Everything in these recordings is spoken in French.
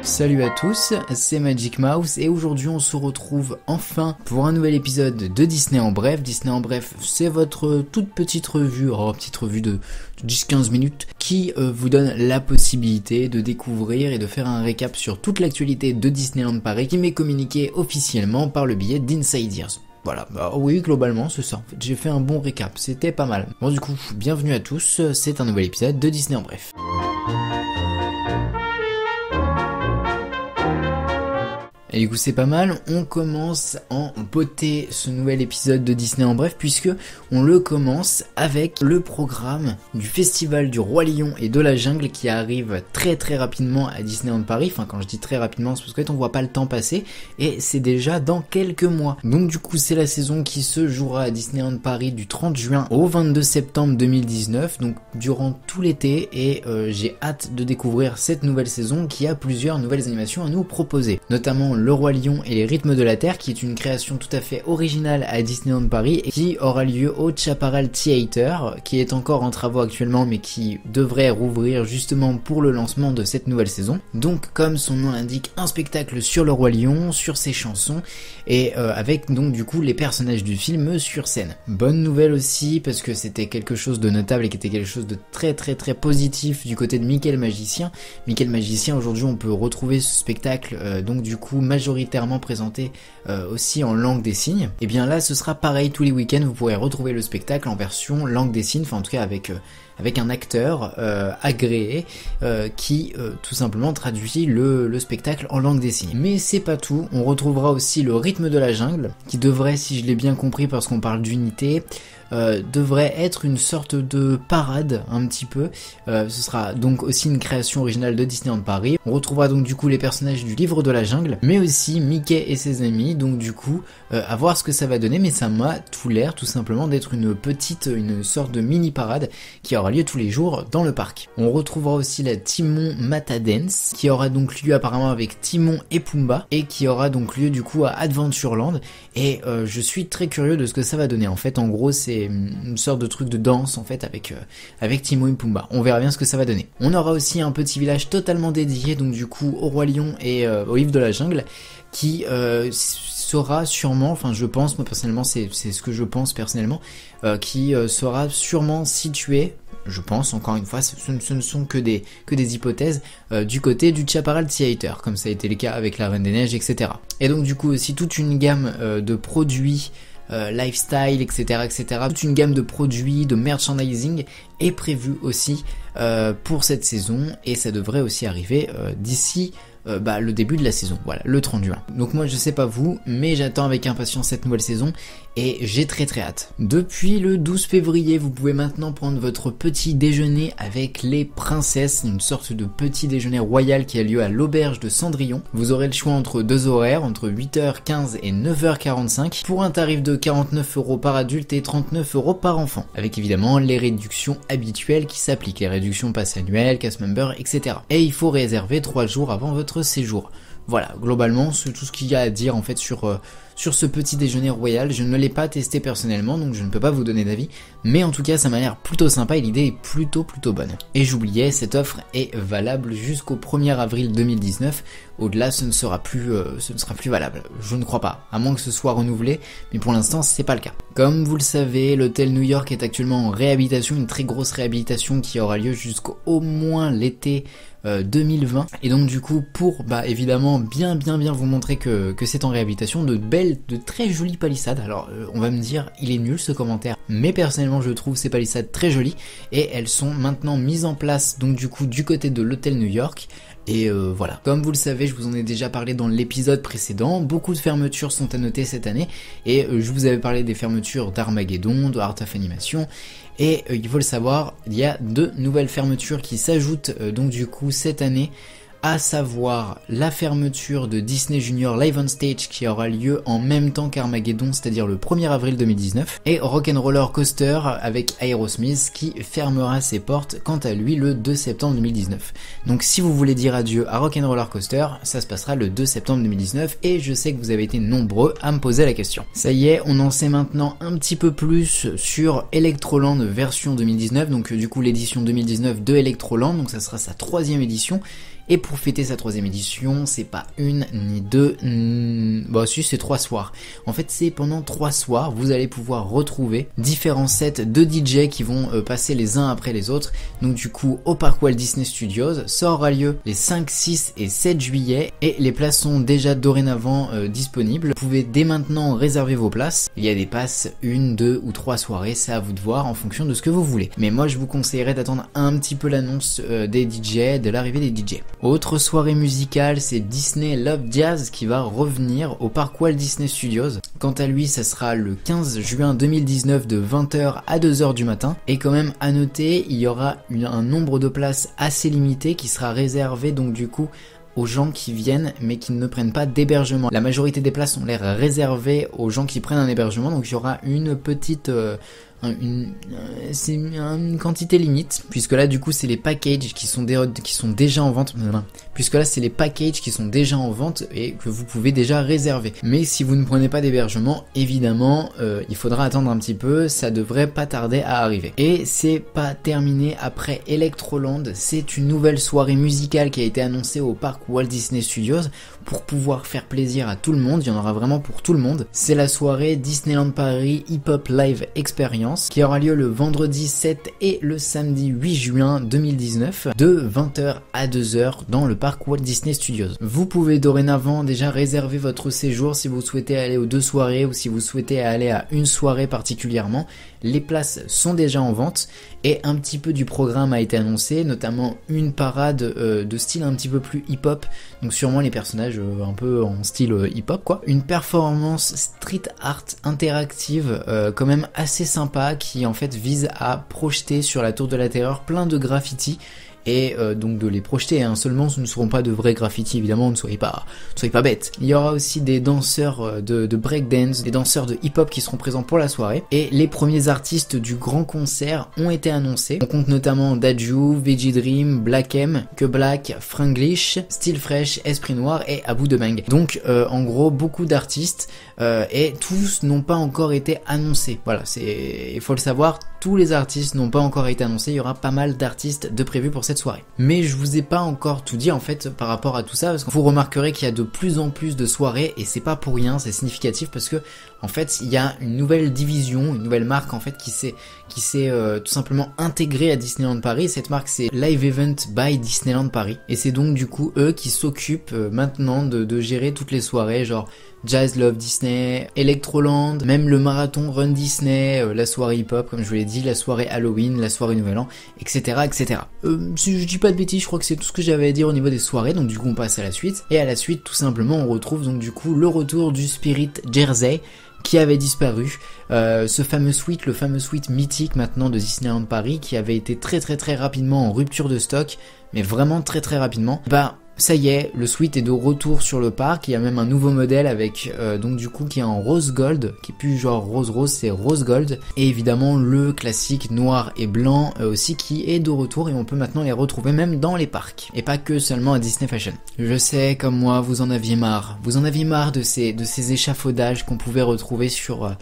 Salut à tous, c'est Magic Mouse et aujourd'hui on se retrouve enfin pour un nouvel épisode de Disney en bref. Disney en bref, c'est votre toute petite revue, de 10-15 minutes qui vous donne la possibilité de découvrir et de faire un récap sur toute l'actualité de Disneyland Paris qui m'est communiquée officiellement par le biais d'Inside Ears. Voilà, oui, globalement, c'est ça. En fait, j'ai fait un bon récap, c'était pas mal. Bon, du coup, bienvenue à tous, c'est un nouvel épisode de Disney en bref. Et du coup c'est pas mal, on commence en beauté ce nouvel épisode de Disney en bref puisque on le commence avec le programme du Festival du Roi Lion et de la Jungle qui arrive très rapidement à Disneyland Paris. Enfin quand je dis très rapidement c'est parce qu'en fait on voit pas le temps passer et c'est déjà dans quelques mois. Donc du coup c'est la saison qui se jouera à Disneyland Paris du 30 juin au 22 septembre 2019, donc durant tout l'été et j'ai hâte de découvrir cette nouvelle saison qui a plusieurs nouvelles animations à nous proposer, notamment Le Roi Lion et les rythmes de la Terre, qui est une création tout à fait originale à Disneyland Paris et qui aura lieu au Chaparral Theater, qui est encore en travaux actuellement mais qui devrait rouvrir justement pour le lancement de cette nouvelle saison. Donc comme son nom l'indique, un spectacle sur Le Roi Lion, sur ses chansons et avec donc du coup les personnages du film sur scène. Bonne nouvelle aussi parce que c'était quelque chose de notable et qui était quelque chose de très positif du côté de Mickey le Magicien. Mickey le Magicien, aujourd'hui on peut retrouver ce spectacle donc du coup majoritairement présenté aussi en langue des signes. Et bien là ce sera pareil tous les week-ends, vous pourrez retrouver le spectacle en version langue des signes, enfin en tout cas avec un acteur agréé qui tout simplement traduit le spectacle en langue des signes. Mais c'est pas tout, on retrouvera aussi le rythme de la jungle qui devrait, si je l'ai bien compris parce qu'on parle d'unité, devrait être une sorte de parade un petit peu. Ce sera donc aussi une création originale de Disneyland Paris. On retrouvera donc du coup les personnages du livre de la jungle, mais aussi Mickey et ses amis, donc du coup à voir ce que ça va donner, mais ça m'a tout l'air tout simplement d'être une sorte de mini parade qui aura lieu tous les jours dans le parc. On retrouvera aussi la Timon Mata Dance qui aura donc lieu apparemment avec Timon et Pumba et qui aura donc lieu du coup à Adventureland et je suis très curieux de ce que ça va donner. En fait en gros c'est une sorte de truc de danse en fait avec Timon et Pumba. On verra bien ce que ça va donner. On aura aussi un petit village totalement dédié donc du coup au Roi Lion et au livre de la jungle qui sera sûrement, enfin je pense, moi personnellement c'est ce que je pense personnellement, qui sera sûrement situé, je pense encore une fois, ce ne sont que des hypothèses, du côté du Chaparral Theater, comme ça a été le cas avec la Reine des Neiges, etc. Et donc du coup aussi toute une gamme de produits lifestyle, etc., toute une gamme de produits, de merchandising est prévue aussi pour cette saison et ça devrait aussi arriver d'ici le début de la saison, voilà, le 30 juin. Donc moi je sais pas vous, mais j'attends avec impatience cette nouvelle saison et j'ai très hâte. Depuis le 12 février, vous pouvez maintenant prendre votre petit déjeuner avec les princesses, une sorte de petit déjeuner royal qui a lieu à l'auberge de Cendrillon. Vous aurez le choix entre deux horaires, entre 8h15 et 9h45, pour un tarif de 49€ par adulte et 39€ par enfant, avec évidemment les réductions habituelles qui s'appliquent, les réductions pass annuelles, cast member, etc. Et il faut réserver 3 jours avant votre séjour. Voilà, globalement, c'est tout ce qu'il y a à dire en fait sur ce petit déjeuner royal. Je ne l'ai pas testé personnellement, donc je ne peux pas vous donner d'avis, mais en tout cas ça m'a l'air plutôt sympa et l'idée est plutôt bonne. Et j'oubliais, cette offre est valable jusqu'au 1er avril 2019, au-delà ce ne sera plus valable, je ne crois pas, à moins que ce soit renouvelé, mais pour l'instant c'est pas le cas. Comme vous le savez, l'hôtel New York est actuellement en réhabilitation, une très grosse réhabilitation qui aura lieu jusqu'au au moins l'été 2020, et donc du coup pour évidemment bien vous montrer que c'est en réhabilitation, de très jolies palissades. Alors on va me dire il est nul ce commentaire, mais personnellement je trouve ces palissades très jolies et elles sont maintenant mises en place donc du coup du côté de l'hôtel New York. Et voilà, comme vous le savez, je vous en ai déjà parlé dans l'épisode précédent, beaucoup de fermetures sont à noter cette année, et je vous avais parlé des fermetures d'Armageddon, de Art of Animation, et il faut le savoir, il y a 2 nouvelles fermetures qui s'ajoutent donc du coup cette année, à savoir la fermeture de Disney Junior Live on Stage qui aura lieu en même temps qu'Armageddon, c'est-à-dire le 1er avril 2019, et Rock'n'Roller Coaster avec Aerosmith qui fermera ses portes quant à lui le 2 septembre 2019. Donc si vous voulez dire adieu à Rock'n'Roller Coaster, ça se passera le 2 septembre 2019 et je sais que vous avez été nombreux à me poser la question. Ça y est, on en sait maintenant un petit peu plus sur Electroland version 2019, donc du coup l'édition 2019 de Electroland, donc ça sera sa 3e édition. Et pour fêter sa 3e édition, c'est pas une ni deux, bah si c'est 3 soirs. En fait c'est pendant 3 soirs, vous allez pouvoir retrouver différents sets de DJ qui vont passer les uns après les autres. Donc du coup au parc Walt Disney Studios, ça aura lieu les 5, 6 et 7 juillet et les places sont déjà dorénavant disponibles. Vous pouvez dès maintenant réserver vos places. Il y a des passes 1, 2 ou 3 soirées, c'est à vous de voir en fonction de ce que vous voulez. Mais moi je vous conseillerais d'attendre un petit peu l'annonce des DJ, de l'arrivée des DJ. Autre soirée musicale, c'est Disney Love Jazz qui va revenir au parc Walt Disney Studios. Quant à lui, ça sera le 15 juin 2019 de 20h à 2h du matin. Et quand même à noter, il y aura un nombre de places assez limité qui sera réservé donc du coup aux gens qui viennent mais qui ne prennent pas d'hébergement. La majorité des places ont l'air réservées aux gens qui prennent un hébergement, donc il y aura une petite c'est une quantité limite, puisque là du coup c'est les packages qui sont déjà en vente, puisque là c'est les packages qui sont déjà en vente et que vous pouvez déjà réserver. Mais si vous ne prenez pas d'hébergement, évidemment il faudra attendre un petit peu, ça devrait pas tarder à arriver. Et c'est pas terminé après Electroland, c'est une nouvelle soirée musicale qui a été annoncée au parc Walt Disney Studios pour pouvoir faire plaisir à tout le monde, il y en aura vraiment pour tout le monde. C'est la soirée Disneyland Paris Hip Hop Live Experience qui aura lieu le vendredi 7 et le samedi 8 juin 2019 de 20h à 2h dans le parc Walt Disney Studios. Vous pouvez dorénavant déjà réserver votre séjour si vous souhaitez aller aux 2 soirées ou si vous souhaitez aller à une soirée particulièrement. Les places sont déjà en vente et un petit peu du programme a été annoncé, notamment une parade de style un petit peu plus hip-hop, donc sûrement les personnages un peu en style hip-hop quoi. Une performance street art interactive quand même assez sympa qui en fait vise à projeter sur la Tour de la Terreur plein de graffitis et donc de les projeter, hein. Seulement ce ne seront pas de vrais graffitis évidemment, ne soyez pas bêtes. Il y aura aussi des danseurs de breakdance, des danseurs de hip-hop qui seront présents pour la soirée et les premiers artistes du grand concert ont été annoncés. On compte notamment Dadju, Veggie Dream, Black M, Que Black, Franglish, Still Fresh, Esprit Noir et Abu de Bang. Donc en gros beaucoup d'artistes et tous n'ont pas encore été annoncés. Voilà, il faut le savoir, tous les artistes n'ont pas encore été annoncés, il y aura pas mal d'artistes de prévus pour cette soirée. Mais je vous ai pas encore tout dit en fait par rapport à tout ça, parce que vous remarquerez qu'il y a de plus en plus de soirées et c'est pas pour rien, c'est significatif parce que en fait il y a une nouvelle division, une nouvelle marque en fait qui s'est tout simplement intégrée à Disneyland Paris. Cette marque c'est Live Event by Disneyland Paris et c'est donc du coup eux qui s'occupent maintenant de gérer toutes les soirées genre Jazz Love Disney, Electroland, même le marathon Run Disney, la soirée hip-hop comme je vous l'ai dit, la soirée Halloween, la soirée Nouvel An, etc. etc. Si je dis pas de bêtises, je crois que c'est tout ce que j'avais à dire au niveau des soirées, donc du coup on passe à la suite. Et à la suite tout simplement on retrouve donc du coup le retour du Spirit Jersey qui avait disparu, ce fameux suite, le fameux suite mythique maintenant de Disneyland Paris qui avait été très rapidement en rupture de stock, mais vraiment très rapidement. Bah ça y est, le suite est de retour sur le parc, il y a même un nouveau modèle avec donc du coup qui est en rose gold, qui est plus genre rose, c'est rose gold, et évidemment le classique noir et blanc aussi qui est de retour et on peut maintenant les retrouver même dans les parcs, et pas que seulement à Disney Fashion. Je sais, comme moi, vous en aviez marre de ces échafaudages qu'on pouvait retrouver sur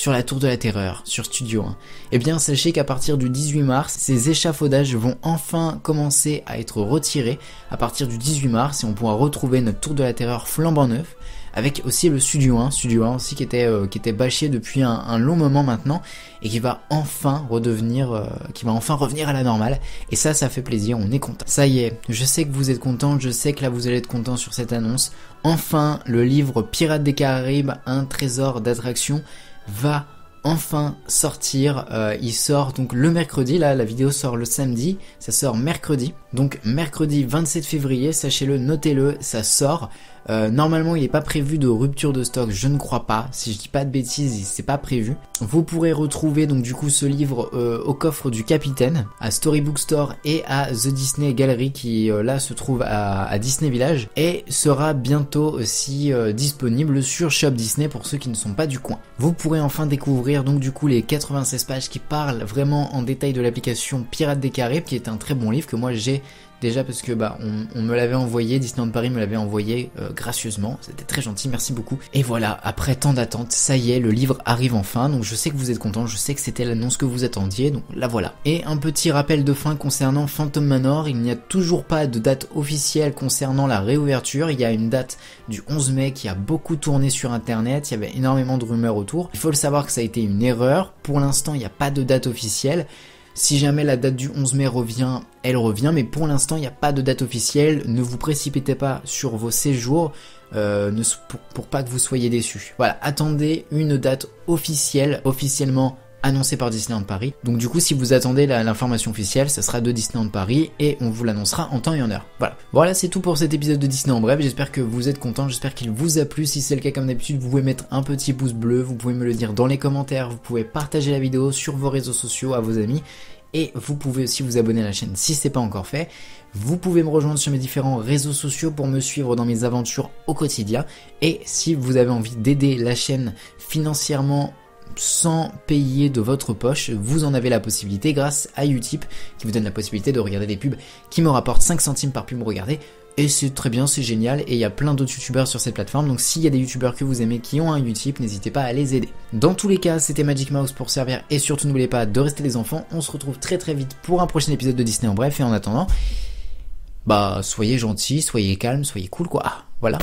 la Tour de la Terreur, sur Studio 1. Eh bien sachez qu'à partir du 18 mars, ces échafaudages vont enfin commencer à être retirés à partir du 18 mars et on pourra retrouver notre Tour de la Terreur flambant neuf, avec aussi le Studio 1 aussi qui était bâché depuis un long moment maintenant et qui va enfin revenir à la normale, et ça fait plaisir, on est content. Ça y est, je sais que vous êtes contents, je sais que là vous allez être contents sur cette annonce. Enfin, le livre Pirates des Caraïbes, un trésor d'attraction va enfin sortir. Il sort donc le mercredi, là la vidéo sort le samedi, ça sort mercredi, donc mercredi 27 février, sachez-le, notez-le, ça sort. Normalement il n'est pas prévu de rupture de stock, je ne crois pas, si je dis pas de bêtises c'est pas prévu. Vous pourrez retrouver donc du coup ce livre au coffre du capitaine, à Storybook Store et à The Disney Gallery qui là se trouve à Disney Village, et sera bientôt aussi disponible sur Shop Disney pour ceux qui ne sont pas du coin. Vous pourrez enfin découvrir donc du coup les 96 pages qui parlent vraiment en détail de l'application Pirates des Caraïbes, qui est un très bon livre que moi j'ai déjà parce que on me l'avait envoyé, Disneyland Paris me l'avait envoyé gracieusement, c'était très gentil, merci beaucoup. Et voilà, après tant d'attente, ça y est, le livre arrive enfin, donc je sais que vous êtes contents, je sais que c'était l'annonce que vous attendiez, donc là voilà. Et un petit rappel de fin concernant Phantom Manor, il n'y a toujours pas de date officielle concernant la réouverture, il y a une date du 11 mai qui a beaucoup tourné sur internet, il y avait énormément de rumeurs autour. Il faut le savoir que ça a été une erreur, pour l'instant il n'y a pas de date officielle. Si jamais la date du 11 mai revient, elle revient, mais pour l'instant il n'y a pas de date officielle, ne vous précipitez pas sur vos séjours pour pas que vous soyez déçus. Voilà, attendez une date officielle, officiellement annoncée par Disneyland Paris. Donc du coup si vous attendez l'information officielle, ça sera de Disneyland Paris et on vous l'annoncera en temps et en heure. Voilà c'est tout pour cet épisode de Disney en bref, j'espère que vous êtes contents, j'espère qu'il vous a plu. Si c'est le cas comme d'habitude, vous pouvez mettre un petit pouce bleu, vous pouvez me le dire dans les commentaires, vous pouvez partager la vidéo sur vos réseaux sociaux à vos amis. Et vous pouvez aussi vous abonner à la chaîne si c'est pas encore fait. Vous pouvez me rejoindre sur mes différents réseaux sociaux pour me suivre dans mes aventures au quotidien. Et si vous avez envie d'aider la chaîne financièrement sans payer de votre poche, vous en avez la possibilité grâce à Utip qui vous donne la possibilité de regarder des pubs qui me rapportent 5 centimes par pub regardée. Et c'est très bien, c'est génial, et il y a plein d'autres youtubeurs sur cette plateforme, donc s'il y a des youtubeurs que vous aimez qui ont un Utip, n'hésitez pas à les aider. Dans tous les cas, c'était Magic Mouse pour servir, et surtout n'oubliez pas de rester les enfants, on se retrouve très très vite pour un prochain épisode de Disney en bref, et en attendant, soyez gentils, soyez calmes, soyez cool quoi, voilà.